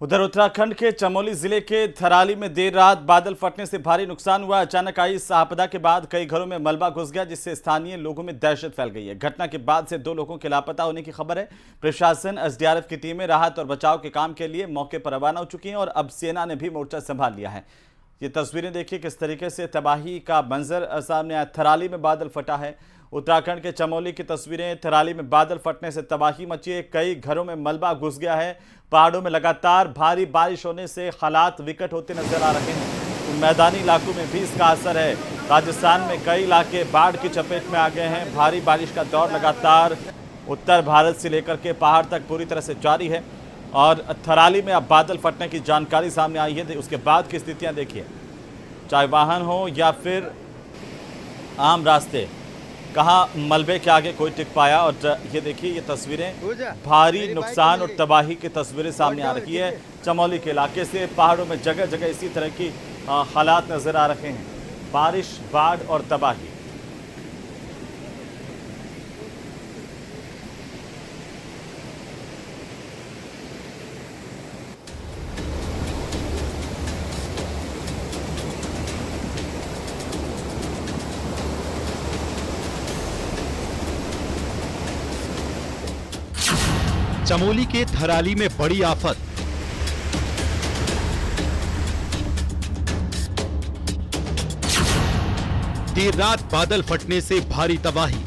उधर उत्तराखंड के चमोली जिले के थराली में देर रात बादल फटने से भारी नुकसान हुआ। अचानक आई इस आपदा के बाद कई घरों में मलबा घुस गया, जिससे स्थानीय लोगों में दहशत फैल गई है। घटना के बाद से 2 लोगों के लापता होने की खबर है। प्रशासन, एसडीआरएफ की टीमें राहत और बचाव के काम के लिए मौके पर रवाना हो चुकी हैं और अब सेना ने भी मोर्चा संभाल लिया है। ये तस्वीरें देखिए किस तरीके से तबाही का मंजर सामने आया। थराली में बादल फटा है। उत्तराखंड के चमोली की तस्वीरें। थराली में बादल फटने से तबाही मची है। कई घरों में मलबा घुस गया है। पहाड़ों में लगातार भारी बारिश होने से हालात विकट होते नजर आ रहे हैं। मैदानी इलाकों में भी इसका असर है। राजस्थान में कई इलाके बाढ़ की चपेट में आ गए हैं। भारी बारिश का दौर लगातार उत्तर भारत से लेकर के पहाड़ तक पूरी तरह से जारी है और थराली में अब बादल फटने की जानकारी सामने आई है। उसके बाद की स्थितियां देखिए, चाहे वाहन हो या फिर आम रास्ते, कहाँ मलबे के आगे कोई टिक पाया। और ये देखिए, ये तस्वीरें भारी नुकसान और तबाही की तस्वीरें सामने आ रही है। चमोली के इलाके से पहाड़ों में जगह जगह इसी तरह की हालात नजर आ रहे हैं। बारिश, बाढ़ और तबाही। चमोली के थराली में बड़ी आफत। देर रात बादल फटने से भारी तबाही।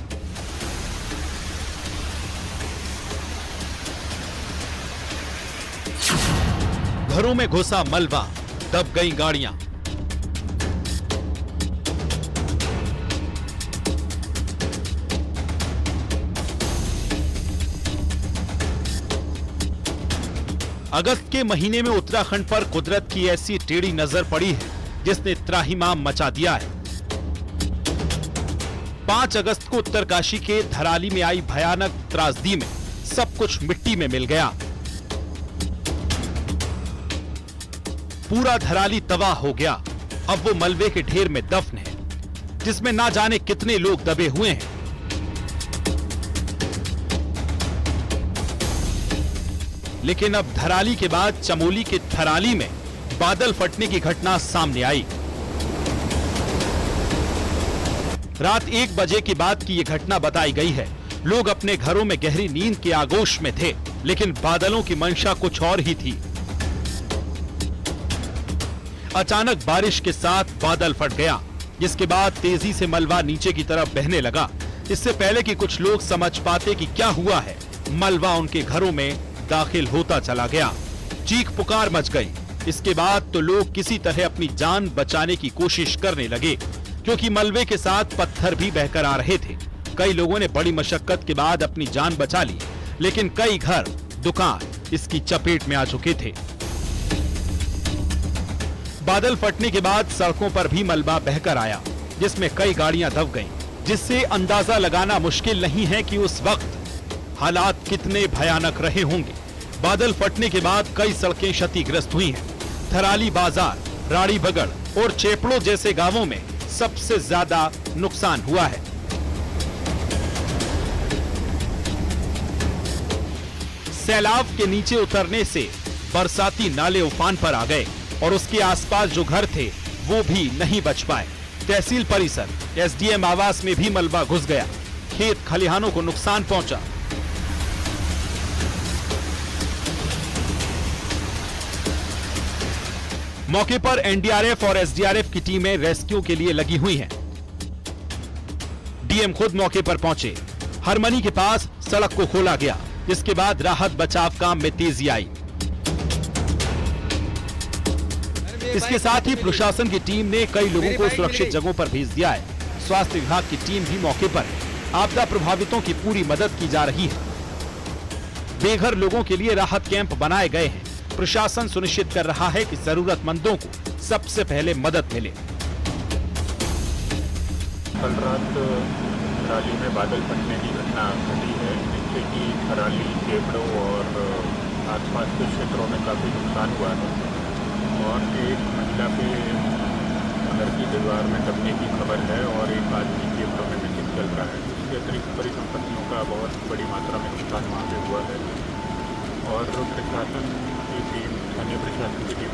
घरों में घुसा मलबा, दब गई गाड़ियां। अगस्त के महीने में उत्तराखंड पर कुदरत की ऐसी टेढ़ी नजर पड़ी है जिसने त्राहिमाम मचा दिया है। 5 अगस्त को उत्तरकाशी के थराली में आई भयानक त्रासदी में सब कुछ मिट्टी में मिल गया। पूरा थराली तबाह हो गया। अब वो मलबे के ढेर में दफन है, जिसमें ना जाने कितने लोग दबे हुए हैं। लेकिन अब थराली के बाद चमोली के थराली में बादल फटने की घटना सामने आई। रात 1 बजे की बात की यह घटना बताई गई है। लोग अपने घरों में गहरी नींद के आगोश में थे, लेकिन बादलों की मंशा कुछ और ही थी। अचानक बारिश के साथ बादल फट गया, जिसके बाद तेजी से मलबा नीचे की तरफ बहने लगा। इससे पहले कि कुछ लोग समझ पाते कि क्या हुआ है, मलबा उनके घरों में दाखिल होता चला गया। चीख पुकार मच गई। इसके बाद तो लोग किसी तरह अपनी जान बचाने की कोशिश करने लगे, क्योंकि मलबे के साथ पत्थर भी बहकर आ रहे थे। कई लोगों ने बड़ी मशक्कत के बाद अपनी जान बचा ली, लेकिन कई घर, दुकान इसकी चपेट में आ चुके थे। बादल फटने के बाद सड़कों पर भी मलबा बहकर आया, जिसमें कई गाड़ियां दब गईं, जिससे अंदाजा लगाना मुश्किल नहीं है कि उस वक्त हालात कितने भयानक रहे होंगे। बादल फटने के बाद कई सड़कें क्षतिग्रस्त हुई हैं। थराली बाजार, राड़ी बगड़ और चेपड़ो जैसे गांवों में सबसे ज्यादा नुकसान हुआ है। सैलाब के नीचे उतरने से बरसाती नाले उफान पर आ गए और उसके आसपास जो घर थे वो भी नहीं बच पाए। तहसील परिसर, एसडीएम आवास में भी मलबा घुस गया। खेत खलिहानों को नुकसान पहुंचा। मौके पर एनडीआरएफ और एसडीआरएफ की टीमें रेस्क्यू के लिए लगी हुई हैं। डीएम खुद मौके पर पहुंचे। हरमनी के पास सड़क को खोला गया, जिसके बाद राहत बचाव काम में तेजी आई। इसके साथ ही प्रशासन की टीम ने कई लोगों को सुरक्षित जगहों पर भेज दिया है। स्वास्थ्य विभाग की टीम भी मौके पर है। आपदा प्रभावितों की पूरी मदद की जा रही है। बेघर लोगों के लिए राहत कैंप बनाए गए हैं। प्रशासन सुनिश्चित कर रहा है कि जरूरतमंदों को सबसे पहले मदद मिले। कल रात थराली में बादल फटने की घटना घटी है, जिससे कि थराली, चेपड़ो और आसपास के क्षेत्रों में काफ़ी नुकसान हुआ है और एक महिला के घर की दीवार में दबने की खबर है और एक आदमी चेपड़ो में मिसिंग चल रहा है। इसके अतिरिक्त परिसंपत्तियों का बहुत बड़ी मात्रा में नुकसान वहाँ पे हुआ है और प्रशासन की टीम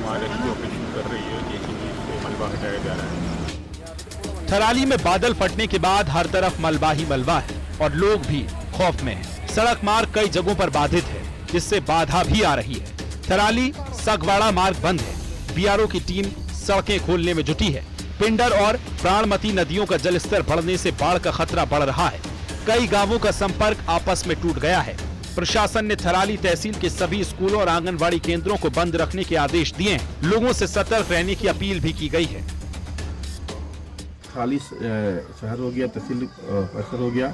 वहाँ रेस्क्यू ऑपरेशन कर रही है, जेसीबी से मलबा हटाया जा रहा है। थराली में बादल फटने के बाद हर तरफ मलबा ही मलबा है और लोग भी खौफ में हैं। सड़क मार्ग कई जगहों पर बाधित है, जिससे बाधा भी आ रही है। थराली सगवाड़ा मार्ग बंद है। बीआरओ की टीम सड़कें खोलने में जुटी है। पिंडर और प्राणमती नदियों का जलस्तर बढ़ने से बाढ़ का खतरा बढ़ रहा है। कई गांवों का संपर्क आपस में टूट गया है। प्रशासन ने थराली तहसील के सभी स्कूलों और आंगनबाड़ी केंद्रों को बंद रखने के आदेश दिए हैं। लोगों से सतर्क रहने की अपील भी की गई है। थराली शहर हो गया, तहसील परिसर हो गया,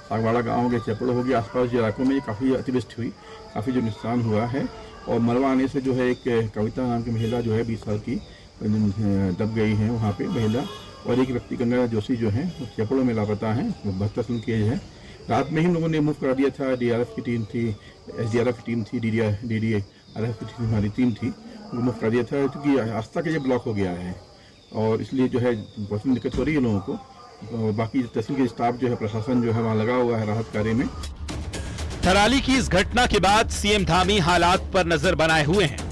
सागवाड़ा गाँव के चेपड़ो हो गया, आसपास के इलाकों में काफ़ी अतिवृष्टि हुई, काफ़ी जो नुकसान हुआ है। और मलबा आने से जो है एक कविता नाम की महिला जो है 20 साल की दब गई है वहाँ पे महिला, और एक व्यक्ति गंगा जोशी जो है चेपड़ों में लापता है, 72 साल की एज है। रात में ही हम लोगों ने मूव करा दिया था। डीआरएफ की टीम थी, एसडीआरएफ की टीम थी, डीडीआरएफ की टीम हमारी टीम थी, मूव करा दिया था क्योंकि रास्ता का ये ब्लॉक हो गया है और इसलिए जो है बहुत दिक्कत हो रही है लोगों को। और बाकी तहसील के स्टाफ जो है, प्रशासन जो है वहाँ लगा हुआ है राहत कार्य में। थराली की इस घटना के बाद सीएम धामी हालात पर नजर बनाए हुए हैं।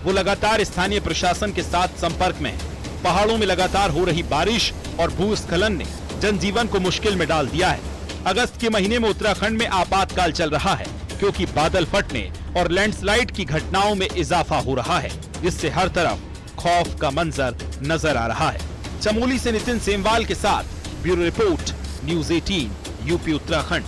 वो लगातार स्थानीय प्रशासन के साथ संपर्क में है। पहाड़ों में लगातार हो रही बारिश और भूस्खलन ने जनजीवन को मुश्किल में डाल दिया है। अगस्त के महीने में उत्तराखंड में आपातकाल चल रहा है क्योंकि बादल फटने और लैंडस्लाइड की घटनाओं में इजाफा हो रहा है, जिससे हर तरफ खौफ का मंजर नजर आ रहा है। चमोली से नितिन सेमवाल के साथ bureau report, news 18 UP Uttarakhand.